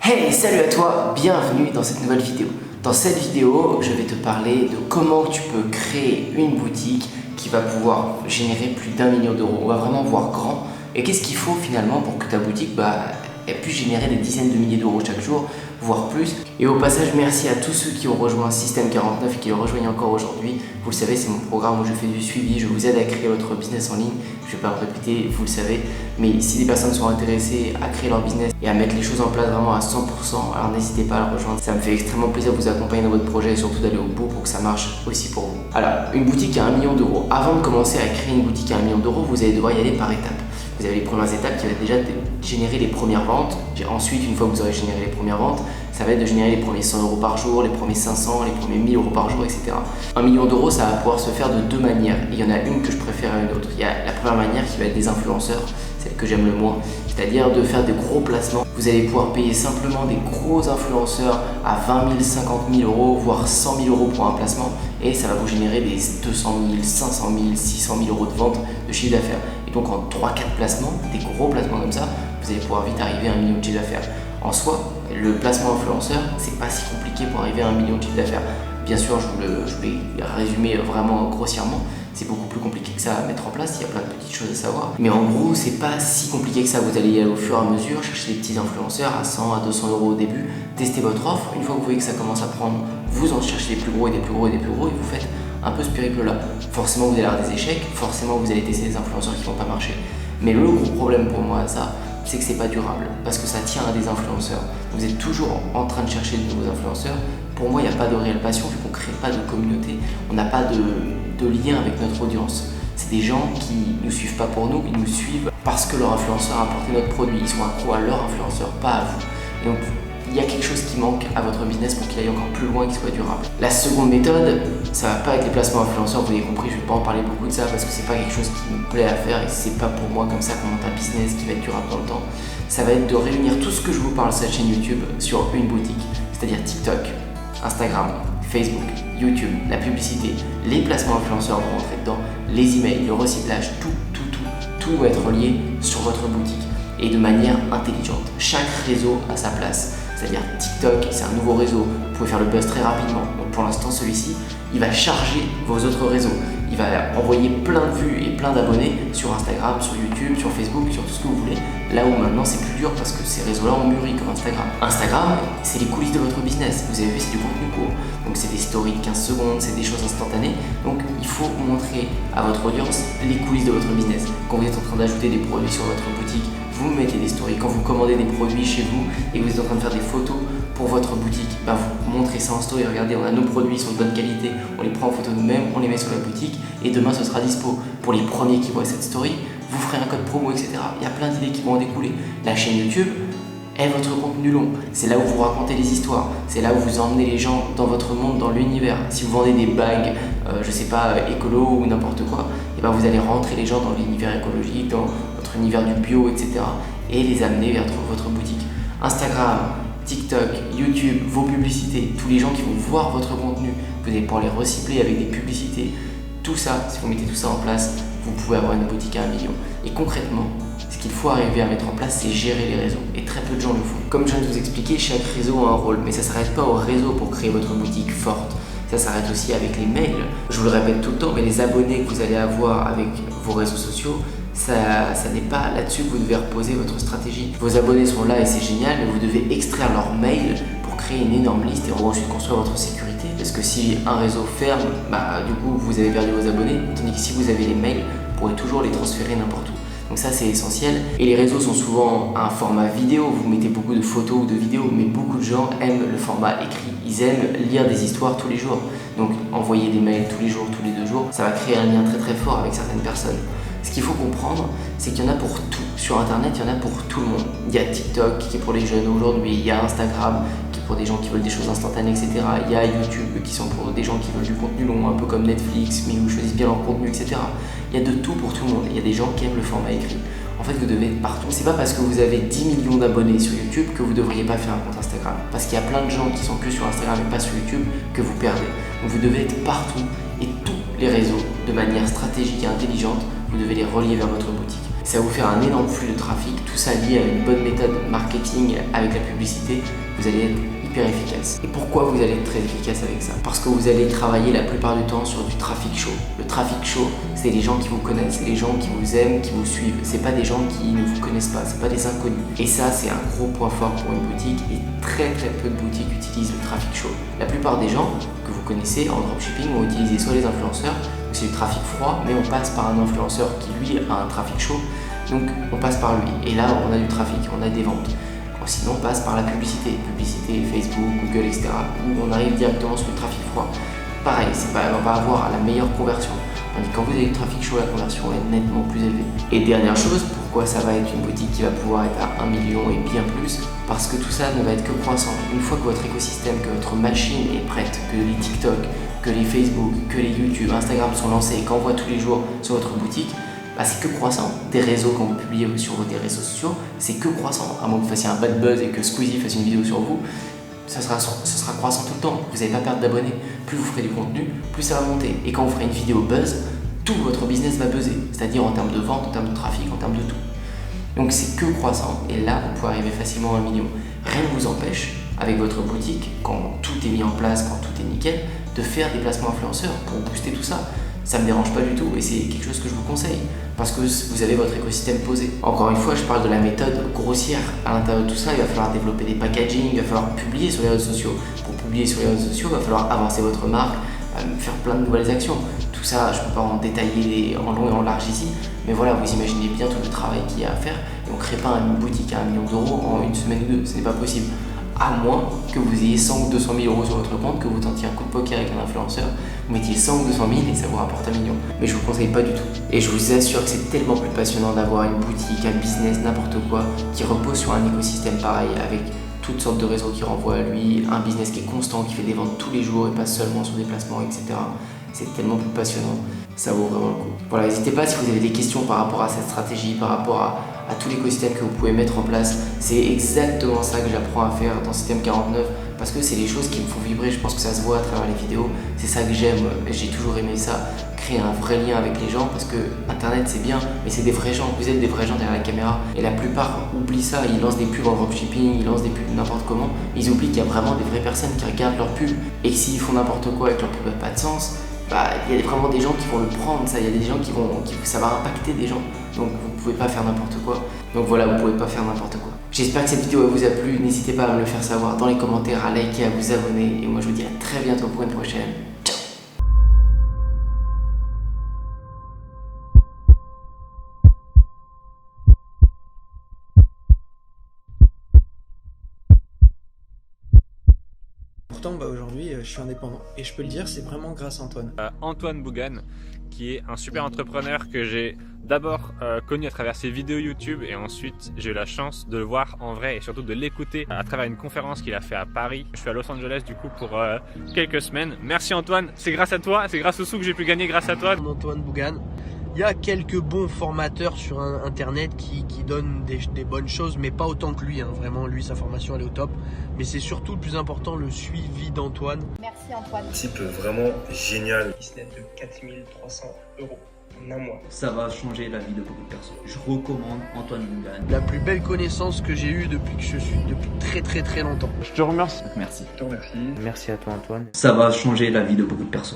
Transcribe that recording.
Hey, salut à toi, bienvenue dans cette nouvelle vidéo. Dans cette vidéo, je vais te parler de comment tu peux créer une boutique qui va pouvoir générer plus d'1 million d'euros. On va vraiment voir grand. Et qu'est-ce qu'il faut finalement pour que ta boutique elle puisse générer des dizaines de milliers d'euros chaque jour, voire plus. Et au passage, merci à tous ceux qui ont rejoint Système 49 et qui le rejoignent encore aujourd'hui. Vous le savez, c'est mon programme où je fais du suivi, je vous aide à créer votre business en ligne. Je ne vais pas me répéter, vous le savez, mais si des personnes sont intéressées à créer leur business et à mettre les choses en place vraiment à 100%, alors n'hésitez pas à le rejoindre. Ça me fait extrêmement plaisir de vous accompagner dans votre projet et surtout d'aller au bout pour que ça marche aussi pour vous. Alors, une boutique à 1 million d'euros. Avant de commencer à créer une boutique à 1 million d'euros, vous allez devoir y aller par étapes. Vous avez les premières étapes qui vont déjà générer les premières ventes. Ensuite, une fois que vous aurez généré les premières ventes, ça va être de générer les premiers 100 euros par jour, les premiers 500, les premiers 1000 euros par jour, etc. 1 million d'euros, ça va pouvoir se faire de deux manières. Il y en a une que je préfère à une autre. Il y a la première manière qui va être des influenceurs, celle que j'aime le moins, c'est-à-dire de faire des gros placements. Vous allez pouvoir payer simplement des gros influenceurs à 20 000, 50 000 euros, voire 100 000 euros pour un placement, et ça va vous générer des 200 000, 500 000, 600 000 euros de vente de chiffre d'affaires. Et donc en 3-4 placements, des gros placements comme ça, vous allez pouvoir vite arriver à 1 million de chiffre d'affaires. En soi, le placement influenceur, c'est pas si compliqué pour arriver à 1 million de chiffre d'affaires. Bien sûr, je vais résumer vraiment grossièrement. C'est beaucoup plus compliqué que ça à mettre en place, il y a plein de petites choses à savoir. Mais en gros, c'est pas si compliqué que ça. Vous allez y aller au fur et à mesure, chercher des petits influenceurs à 100 à 200 euros au début, tester votre offre. Une fois que vous voyez que ça commence à prendre, vous en cherchez des plus gros et des plus gros et des plus gros et vous faites un peu ce périple-là. Forcément, vous allez avoir des échecs, forcément, vous allez tester des influenceurs qui vont pas marcher. Mais le gros problème pour moi à ça, c'est que c'est pas durable parce que ça tient à des influenceurs. Vous êtes toujours en train de chercher de nouveaux influenceurs. Pour moi, il n'y a pas de réelle passion vu qu'on ne crée pas de communauté. On n'a pas de lien avec notre audience. C'est des gens qui ne nous suivent pas pour nous, ils nous suivent parce que leur influenceur a apporté notre produit. Ils sont accros à leur influenceur, pas à vous. Et donc, il y a quelque chose qui manque à votre business pour qu'il aille encore plus loin et qu'il soit durable. La seconde méthode, ça va pas avec les placements influenceurs, vous avez compris, je vais pas en parler beaucoup de ça parce que c'est pas quelque chose qui me plaît à faire et c'est pas pour moi comme ça qu'on monte un business qui va être durable dans le temps. Ça va être de réunir tout ce que je vous parle sur cette chaîne YouTube sur une boutique, c'est-à-dire TikTok, Instagram, Facebook, YouTube, la publicité, les placements influenceurs vont rentrer dedans, les emails, le recyclage, tout va être lié sur votre boutique et de manière intelligente. Chaque réseau a sa place. C'est-à-dire TikTok, c'est un nouveau réseau, vous pouvez faire le buzz très rapidement. Donc pour l'instant, celui-ci, il va charger vos autres réseaux. Il va envoyer plein de vues et plein d'abonnés sur Instagram, sur YouTube, sur Facebook, sur tout ce que vous voulez. Là où maintenant, c'est plus dur parce que ces réseaux-là ont mûri comme Instagram. Instagram, c'est les coulisses de votre business. Vous avez vu, c'est du contenu court. Donc c'est des stories de 15 secondes, c'est des choses instantanées. Donc il faut montrer à votre audience les coulisses de votre business. Quand vous êtes en train d'ajouter des produits sur votre boutique, vous mettez des stories. Quand vous commandez des produits chez vous et que vous êtes en train de faire des photos pour votre boutique, vous montrez ça en story. Regardez, on a nos produits, ils sont de bonne qualité, on les prend en photo nous-mêmes, on les met sur la boutique et demain ce sera dispo. Pour les premiers qui voient cette story, vous ferez un code promo, etc. Il y a plein d'idées qui vont en découler. La chaîne YouTube est votre contenu long. C'est là où vous racontez les histoires. C'est là où vous emmenez les gens dans votre monde, dans l'univers. Si vous vendez des bagues, je sais pas, écolo ou n'importe quoi, et vous allez rentrer les gens dans l'univers écologique, dans votre univers du bio, etc. et les amener vers votre boutique. Instagram, TikTok, YouTube, vos publicités, tous les gens qui vont voir votre contenu, vous allez pouvoir les recycler avec des publicités. Tout ça, si vous mettez tout ça en place, vous pouvez avoir une boutique à 1 million. Et concrètement, ce qu'il faut arriver à mettre en place, c'est gérer les réseaux. Et très peu de gens le font. Comme je viens de vous expliquer, chaque réseau a un rôle, mais ça ne s'arrête pas au réseau pour créer votre boutique forte. Ça s'arrête aussi avec les mails. Je vous le répète tout le temps, mais les abonnés que vous allez avoir avec vos réseaux sociaux, ça n'est pas là-dessus que vous devez reposer votre stratégie. Vos abonnés sont là et c'est génial, mais vous devez extraire leur mail pour créer une énorme liste et ensuite construire votre sécurité. Parce que si un réseau ferme, du coup vous avez perdu vos abonnés, tandis que si vous avez les mails, vous pourrez toujours les transférer n'importe où. Donc ça c'est essentiel. Et les réseaux sont souvent un format vidéo, vous mettez beaucoup de photos ou de vidéos, mais beaucoup de gens aiment le format écrit. Ils aiment lire des histoires tous les jours. Donc envoyer des mails tous les jours, tous les 2 jours, ça va créer un lien très très fort avec certaines personnes. Ce qu'il faut comprendre, c'est qu'il y en a pour tout. Sur Internet, il y en a pour tout le monde. Il y a TikTok qui est pour les jeunes aujourd'hui, il y a Instagram qui est pour des gens qui veulent des choses instantanées, etc. Il y a YouTube qui sont pour des gens qui veulent du contenu long, un peu comme Netflix, mais où ils choisissent bien leur contenu, etc. Il y a de tout pour tout le monde. Il y a des gens qui aiment le format écrit. En fait, vous devez être partout. C'est pas parce que vous avez 10 millions d'abonnés sur YouTube que vous devriez pas faire un compte Instagram. Parce qu'il y a plein de gens qui sont que sur Instagram et pas sur YouTube que vous perdez. Donc vous devez être partout et tous les réseaux de manière stratégique et intelligente. Vous devez les relier vers votre boutique. Ça va vous faire un énorme flux de trafic, tout ça lié à une bonne méthode marketing avec la publicité. Vous allez être hyper efficace. Et pourquoi vous allez être très efficace avec ça? Parce que vous allez travailler la plupart du temps sur du trafic chaud. Le trafic chaud, c'est les gens qui vous connaissent, c'est les gens qui vous aiment, qui vous suivent. C'est pas des gens qui ne vous connaissent pas, c'est pas des inconnus. Et ça, c'est un gros point fort pour une boutique et très peu de boutiques utilisent le trafic chaud. La plupart des gens que vous connaissez en dropshipping vont utiliser soit les influenceurs, c'est du trafic froid, mais on passe par un influenceur qui lui a un trafic chaud, donc on passe par lui. Et là, on a du trafic, on a des ventes. Sinon, on passe par la publicité Facebook, Google, etc. où on arrive directement sur le trafic froid. Pareil, on va avoir la meilleure conversion. Tandis que quand vous avez du trafic chaud, la conversion est nettement plus élevée. Et dernière chose, pourquoi ça va être une boutique qui va pouvoir être à 1 million et bien plus? Parce que tout ça ne va être que croissant. Une fois que votre écosystème, que votre machine est prête, que les TikTok, que les Facebook, que les YouTube, Instagram sont lancés et qu'on voit tous les jours sur votre boutique, c'est que croissant. Des réseaux, quand vous publiez sur des réseaux sociaux, c'est que croissant. À moins que vous fassiez un bad buzz et que Squeezie fasse une vidéo sur vous, ça sera croissant tout le temps. Vous n'allez pas perdre d'abonnés. Plus vous ferez du contenu, plus ça va monter. Et quand vous ferez une vidéo buzz, tout votre business va buzzer. C'est-à-dire en termes de vente, en termes de trafic, en termes de tout. Donc c'est que croissant. Et là, vous pouvez arriver facilement à 1 million. Rien ne vous empêche, avec votre boutique, quand tout est mis en place, quand tout est nickel, de faire des placements influenceurs pour booster tout ça. Ça me dérange pas du tout et c'est quelque chose que je vous conseille parce que vous avez votre écosystème posé. Encore une fois, je parle de la méthode grossière. À l'intérieur de tout ça, il va falloir développer des packaging, il va falloir publier sur les réseaux sociaux. Pour publier sur les réseaux sociaux, il va falloir avancer votre marque, faire plein de nouvelles actions. Tout ça, je ne peux pas en détailler en long et en large ici, mais voilà, vous imaginez bien tout le travail qu'il y a à faire et on ne crée pas une boutique à 1 million d'euros en une semaine ou deux, ce n'est pas possible. À moins que vous ayez 100 ou 200 000 euros sur votre compte, que vous tentiez un coup de poker avec un influenceur, vous mettiez 100 ou 200 000 et ça vous rapporte 1 million. Mais je vous conseille pas du tout. Et je vous assure que c'est tellement plus passionnant d'avoir une boutique, un business, n'importe quoi, qui repose sur un écosystème pareil, avec toutes sortes de réseaux qui renvoient à lui, un business qui est constant, qui fait des ventes tous les jours et pas seulement sur des placements, etc. C'est tellement plus passionnant, ça vaut vraiment le coup. Voilà, n'hésitez pas si vous avez des questions par rapport à cette stratégie, par rapport à tout l'écosystème que vous pouvez mettre en place. C'est exactement ça que j'apprends à faire dans Système 49 parce que c'est les choses qui me font vibrer. Je pense que ça se voit à travers les vidéos. C'est ça que j'aime, j'ai toujours aimé ça, créer un vrai lien avec les gens parce que Internet c'est bien, mais c'est des vrais gens. Vous êtes des vrais gens derrière la caméra et la plupart oublient ça. Ils lancent des pubs en dropshipping, ils lancent des pubs n'importe comment. Ils oublient qu'il y a vraiment des vraies personnes qui regardent leurs pubs et que s'ils font n'importe quoi avec leur pub n'a pas de sens. Il y a vraiment des gens qui vont le prendre, ça. Il y a des gens ça va impacter des gens. Donc vous pouvez pas faire n'importe quoi. Donc voilà, vous pouvez pas faire n'importe quoi. J'espère que cette vidéo vous a plu. N'hésitez pas à me le faire savoir dans les commentaires, à liker, à vous abonner. Et moi je vous dis à très bientôt pour une prochaine. Ciao. Pourtant, aujourd'hui, je suis indépendant. Et je peux le dire, c'est vraiment grâce à Antoine. Antoine Bougan, qui est un super entrepreneur que j'ai d'abord connu à travers ses vidéos YouTube et ensuite j'ai eu la chance de le voir en vrai et surtout de l'écouter à travers une conférence qu'il a fait à Paris. Je suis à Los Angeles du coup pour quelques semaines. Merci Antoine, c'est grâce à toi, c'est grâce aux sous que j'ai pu gagner grâce à toi. Antoine Bougan. Il y a quelques bons formateurs sur internet qui donnent des bonnes choses, mais pas autant que lui. Vraiment, lui, sa formation, elle est au top. Mais c'est surtout le plus important, le suivi d'Antoine. Merci Antoine. Type vraiment génial. Business de 4300 € en un mois. Ça va changer la vie de beaucoup de personnes. Je recommande Antoine Bougan. La plus belle connaissance que j'ai eue depuis que je suis, depuis très longtemps. Je te remercie. Merci. Je te remercie. Merci à toi Antoine. Ça va changer la vie de beaucoup de personnes.